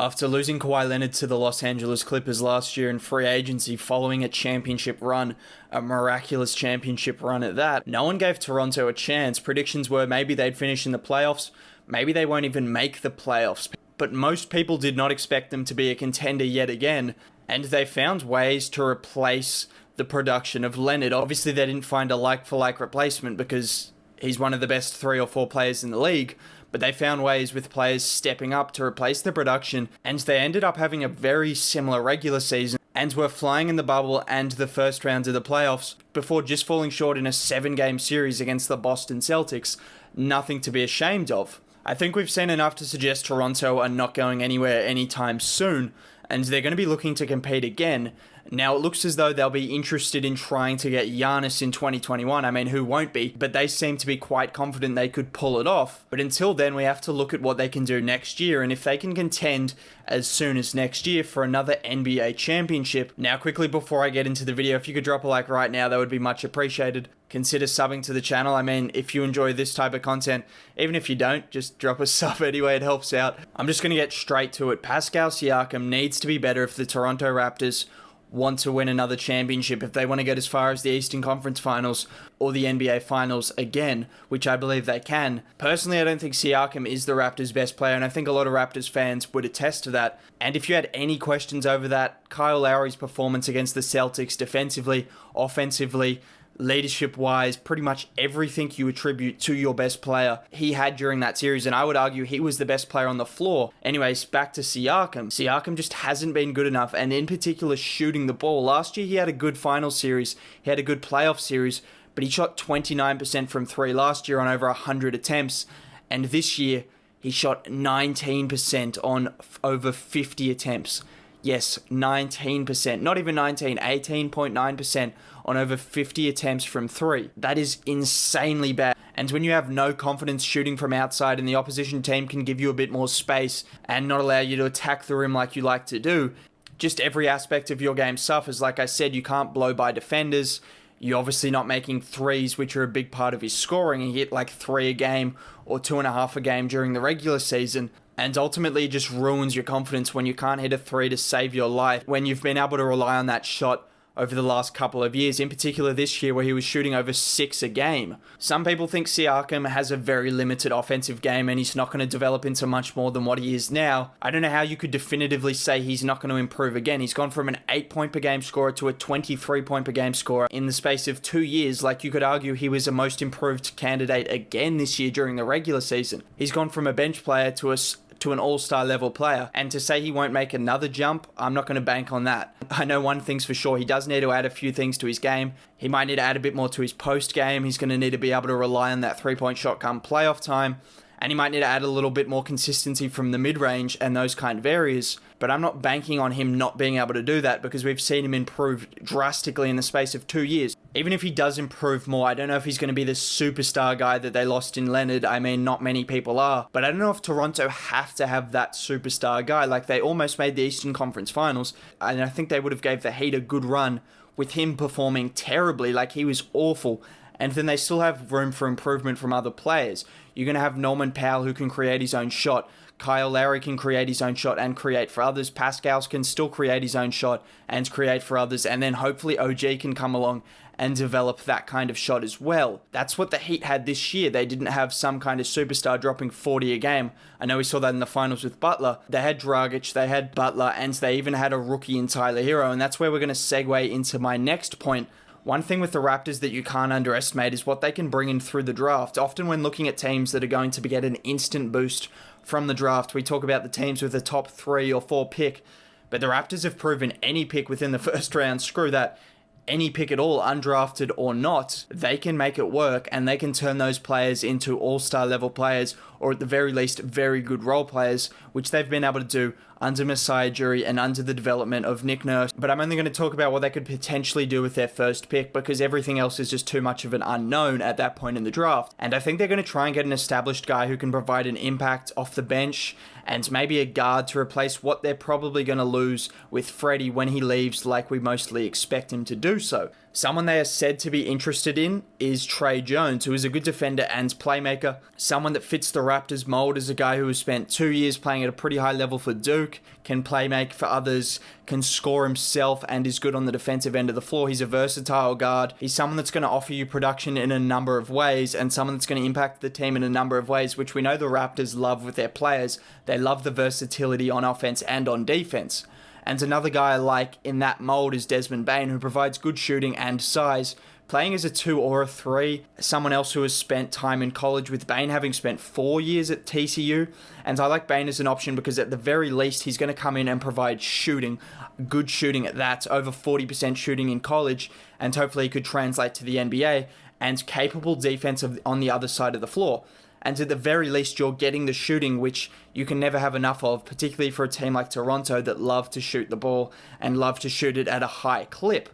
After losing Kawhi Leonard to the Los Angeles Clippers last year in free agency following a championship run, a miraculous championship run at that, no one gave Toronto a chance. Predictions were maybe they'd finish in the playoffs, maybe they won't even make the playoffs. But most people did not expect them to be a contender yet again, and they found ways to replace the production of Leonard. Obviously, they didn't find a like-for-like replacement because he's one of the best 3 or 4 players in the league, but they found ways with players stepping up to replace the production, and they ended up having a very similar regular season and were flying in the bubble and the first round of the playoffs before just falling short in a 7-game series against the Boston Celtics. Nothing to be ashamed of. I think we've seen enough to suggest Toronto are not going anywhere anytime soon, and they're going to be looking to compete again. Now, it looks as though they'll be interested in trying to get Giannis in 2021. I mean, who won't be? But they seem to be quite confident they could pull it off. But until then, we have to look at what they can do next year. And if they can contend as soon as next year for another NBA championship. Now, quickly before I get into the video, if you could drop a like right now, that would be much appreciated. Consider subbing to the channel. I mean, if you enjoy this type of content, even if you don't, just drop a sub anyway, it helps out. I'm just going to get straight to it. Pascal Siakam needs to be better if the Toronto Raptors want to win another championship, if they want to get as far as the Eastern Conference Finals or the NBA Finals again, which I believe they can. Personally, I don't think Siakam is the Raptors' best player, and I think a lot of Raptors fans would attest to that. And if you had any questions over that, Kyle Lowry's performance against the Celtics defensively, offensively, leadership-wise, pretty much everything you attribute to your best player he had during that series, and I would argue he was the best player on the floor. Anyways, back to Siakam. Siakam just hasn't been good enough, and in particular shooting the ball. Last year he had a good final series, he had a good playoff series, but he shot 29% from 3 last year on over 100 attempts, and this year he shot 19% on over 50 attempts. Yes, 19%, not even 19, 18.9% on over 50 attempts from 3. That is insanely bad. And when you have no confidence shooting from outside and the opposition team can give you a bit more space and not allow you to attack the rim like you like to do, just every aspect of your game suffers. Like I said, you can't blow by defenders. You're obviously not making threes, which are a big part of his scoring. He hit like 3 a game or 2.5 a game during the regular season. And ultimately, it just ruins your confidence when you can't hit a 3 to save your life, when you've been able to rely on that shot over the last couple of years, in particular this year where he was shooting over 6 a game. Some people think Siakam has a very limited offensive game and he's not going to develop into much more than what he is now. I don't know how you could definitively say he's not going to improve again. He's gone from an 8-point per game scorer to a 23-point per game scorer in the space of 2 years. Like, you could argue he was a most improved candidate again this year during the regular season. He's gone from a bench player to an all-star level player, and to say he won't make another jump, I'm not going to bank on that. I know one thing's for sure, he does need to add a few things to his game. He might need to add a bit more to his post game. He's going to need to be able to rely on that 3-point shot come playoff time, and he might need to add a little bit more consistency from the mid-range and those kind of areas. But I'm not banking on him not being able to do that because we've seen him improve drastically in the space of 2 years. Even if he does improve more, I don't know if he's going to be the superstar guy that they lost in Leonard. I mean, not many people are. But I don't know if Toronto have to have that superstar guy. Like, they almost made the Eastern Conference Finals, and I think they would have gave the Heat a good run with him performing terribly. Like, he was awful. And then they still have room for improvement from other players. You're going to have Norman Powell, who can create his own shot. Kyle Lowry can create his own shot and create for others. Pascal can still create his own shot and create for others. And then hopefully OG can come along and develop that kind of shot as well. That's what the Heat had this year. They didn't have some kind of superstar dropping 40 a game. I know we saw that in the finals with Butler. They had Dragic, they had Butler, and they even had a rookie in Tyler Hero. And that's where we're going to segue into my next point. One thing with the Raptors that you can't underestimate is what they can bring in through the draft. Often when looking at teams that are going to get an instant boost from the draft, we talk about the teams with a top 3 or 4 pick, but the Raptors have proven any pick within the first round, screw that, any pick at all, undrafted or not, they can make it work and they can turn those players into all-star level players, or at the very least, very good role players, which they've been able to do under Masai Ujiri and under the development of Nick Nurse. But I'm only going to talk about what they could potentially do with their first pick because everything else is just too much of an unknown at that point in the draft. And I think they're going to try and get an established guy who can provide an impact off the bench and maybe a guard to replace what they're probably going to lose with Freddie when he leaves, like we mostly expect him to do so. Someone they are said to be interested in is Trey Jones, who is a good defender and playmaker. Someone that fits the Raptors mold is a guy who has spent 2 years playing at a pretty high level for Duke, can playmake for others, can score himself, and is good on the defensive end of the floor. He's a versatile guard. He's someone that's going to offer you production in a number of ways, and someone that's going to impact the team in a number of ways, which we know the Raptors love with their players. They love the versatility on offense and on defense. And another guy I like in that mold is Desmond Bane, who provides good shooting and size, playing as a 2 or a 3. Someone else who has spent time in college, with Bane having spent 4 years at TCU. And I like Bane as an option because at the very least, he's going to come in and provide shooting, good shooting at that, over 40% shooting in college, and hopefully he could translate to the NBA, and capable defense on the other side of the floor. And at the very least, you're getting the shooting, which you can never have enough of, particularly for a team like Toronto that love to shoot the ball and love to shoot it at a high clip.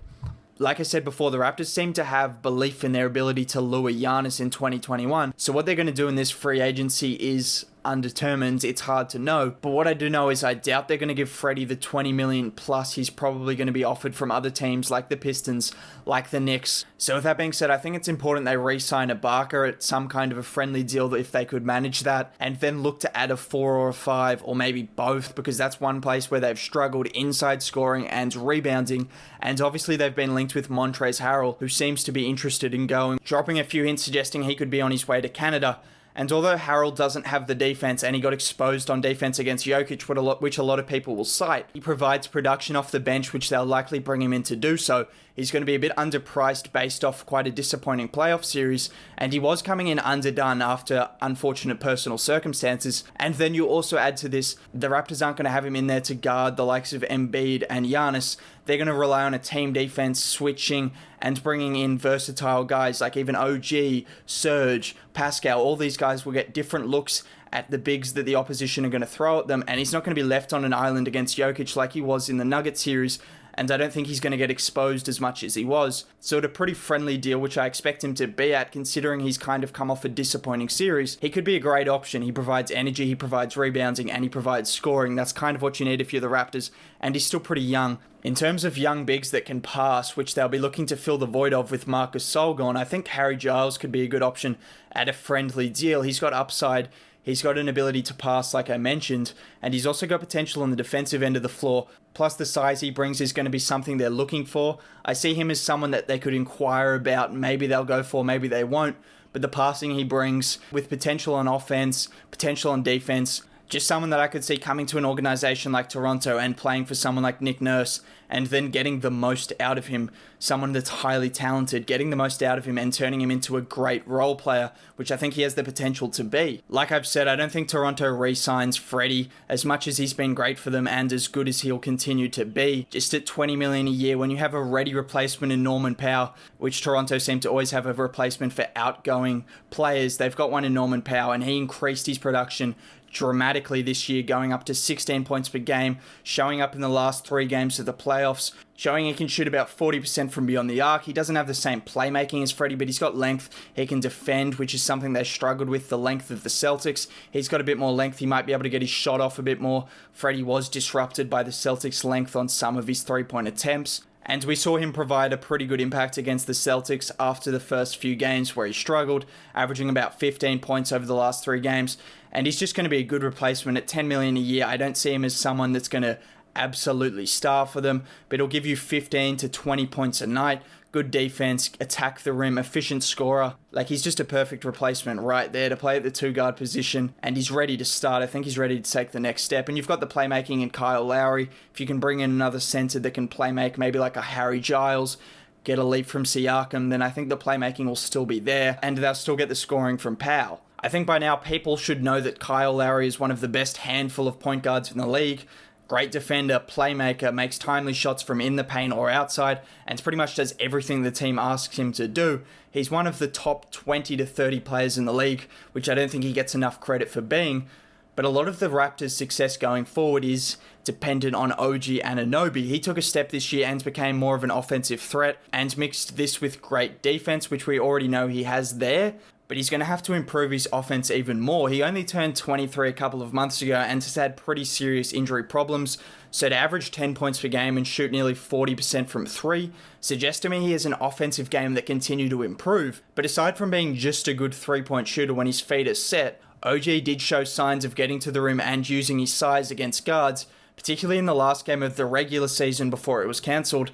Like I said before, the Raptors seem to have belief in their ability to lure Giannis in 2021. So what they're going to do in this free agency is undetermined. It's hard to know. But what I do know is I doubt they're going to give Freddie the $20 million plus he's probably going to be offered from other teams like the Pistons, like the Knicks. So with that being said, I think it's important they re-sign Ibaka at some kind of a friendly deal if they could manage that, and then look to add a 4 or a 5, or maybe both, because that's one place where they've struggled inside scoring and rebounding. And obviously they've been linked with Montrezl Harrell, who seems to be interested in going, dropping a few hints suggesting he could be on his way to Canada. And although Harrell doesn't have the defense, and he got exposed on defense against Jokic, which a lot of people will cite, he provides production off the bench, which they'll likely bring him in to do so. He's going to be a bit underpriced based off quite a disappointing playoff series, and he was coming in underdone after unfortunate personal circumstances. And then you also add to this, the Raptors aren't going to have him in there to guard the likes of Embiid and Giannis. They're going to rely on a team defense, switching and bringing in versatile guys like even OG, Serge, Pascal. All these guys will get different looks at the bigs that the opposition are going to throw at them, and he's not going to be left on an island against Jokic like he was in the Nuggets series, and I don't think he's going to get exposed as much as he was. So at a pretty friendly deal, which I expect him to be at, considering he's kind of come off a disappointing series, he could be a great option. He provides energy, he provides rebounding, and he provides scoring. That's kind of what you need if you're the Raptors, and he's still pretty young. In terms of young bigs that can pass, which they'll be looking to fill the void of with Marcus Gasol gone, I think Harry Giles could be a good option at a friendly deal. He's got upside. He's got an ability to pass, like I mentioned, and he's also got potential on the defensive end of the floor. Plus, the size he brings is going to be something they're looking for. I see him as someone that they could inquire about. Maybe they'll go for, maybe they won't. But the passing he brings, with potential on offense, potential on defense, just someone that I could see coming to an organization like Toronto and playing for someone like Nick Nurse, and then getting the most out of him. Someone that's highly talented, getting the most out of him and turning him into a great role player, which I think he has the potential to be. Like I've said, I don't think Toronto re-signs Freddie, as much as he's been great for them and as good as he'll continue to be. Just at $20 million a year, when you have a ready replacement in Norman Powell, which Toronto seem to always have a replacement for outgoing players, they've got one in Norman Powell, and he increased his production dramatically this year, going up to 16 points per game, showing up in the last 3 games of the playoffs, showing he can shoot about 40% from beyond the arc. He doesn't have the same playmaking as Freddie, but he's got length. He can defend, which is something they struggled with, the length of the Celtics. He's got a bit more length. He might be able to get his shot off a bit more. Freddie was disrupted by the Celtics' length on some of his three-point attempts. And we saw him provide a pretty good impact against the Celtics after the first few games where he struggled, averaging about 15 points over the last 3 games. And he's just going to be a good replacement at $10 million a year. I don't see him as someone that's going to absolutely star for them, but he'll give you 15 to 20 points a night. Good defense, attack the rim, efficient scorer. Like, he's just a perfect replacement right there to play at the 2-guard position, and he's ready to start. I think he's ready to take the next step. And you've got the playmaking in Kyle Lowry. If you can bring in another center that can playmake, maybe like a Harry Giles, get a leap from Siakam, then I think the playmaking will still be there, and they'll still get the scoring from Powell. I think by now people should know that Kyle Lowry is one of the best handful of point guards in the league. Great defender, playmaker, makes timely shots from in the paint or outside, and pretty much does everything the team asks him to do. He's one of the top 20 to 30 players in the league, which I don't think he gets enough credit for being. But a lot of the Raptors' success going forward is dependent on OG Anunoby. He took a step this year and became more of an offensive threat, and mixed this with great defense, which we already know he has there. but he's going to have to improve his offense even more. He only turned 23 a couple of months ago and has had pretty serious injury problems, so to average 10 points per game and shoot nearly 40% from 3 suggests to me he has an offensive game that continue to improve. But aside from being just a good 3-point shooter when his feet are set, OG did show signs of getting to the rim and using his size against guards, particularly in the last game of the regular season before it was cancelled,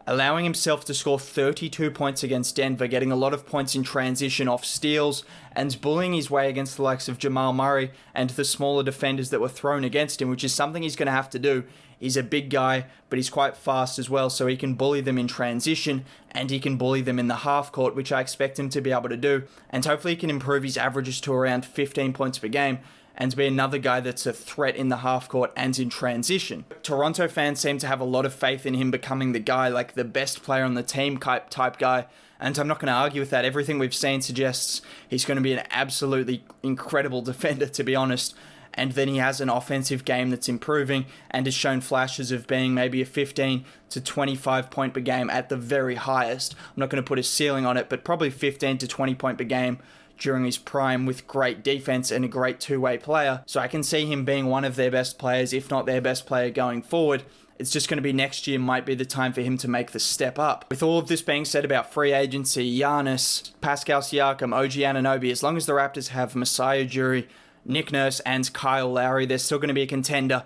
allowing himself to score 32 points against Denver, getting a lot of points in transition off steals, and bullying his way against the likes of Jamal Murray and the smaller defenders that were thrown against him, which is something he's going to have to do. He's a big guy, but he's quite fast as well, so he can bully them in transition, and he can bully them in the half court, which I expect him to be able to do, and hopefully he can improve his averages to around 15 points per game, and be another guy that's a threat in the half court and in transition. Toronto fans seem to have a lot of faith in him becoming the guy, like the best player on the team type guy, and I'm not going to argue with that. Everything we've seen suggests he's going to be an absolutely incredible defender, to be honest, and then he has an offensive game that's improving and has shown flashes of being maybe a 15 to 25 point per game at the very highest. I'm not going to put a ceiling on it, but probably 15 to 20 point per game during his prime with great defense and a great two-way player. So I can see him being one of their best players, if not their best player going forward. It's just going to be next year might be the time for him to make the step up. With all of this being said about free agency, Giannis, Pascal Siakam, OG Anunoby, as long as the Raptors have Masai Ujiri, Nick Nurse, and Kyle Lowry, they're still going to be a contender.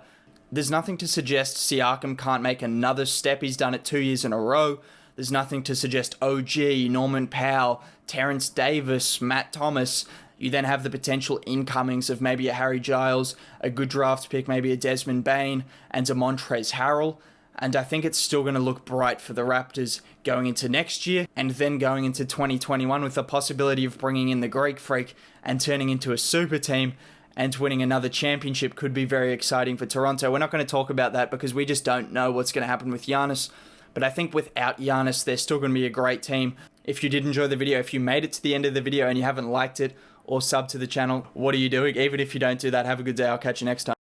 There's nothing to suggest Siakam can't make another step. He's done it 2 years in a row. There's nothing to suggest OG, Norman Powell, Terrence Davis, Matt Thomas. You then have the potential incomings of maybe a Harry Giles, a good draft pick, maybe a Desmond Bane, and a Montrezl Harrell. And I think it's still going to look bright for the Raptors going into next year and then going into 2021 with the possibility of bringing in the Greek Freak and turning into a super team and winning another championship could be very exciting for Toronto. We're not going to talk about that because we just don't know what's going to happen with Giannis. But I think without Giannis, they're still going to be a great team. If you did enjoy the video, if you made it to the end of the video and you haven't liked it or subbed to the channel, what are you doing? Even if you don't do that, have a good day. I'll catch you next time.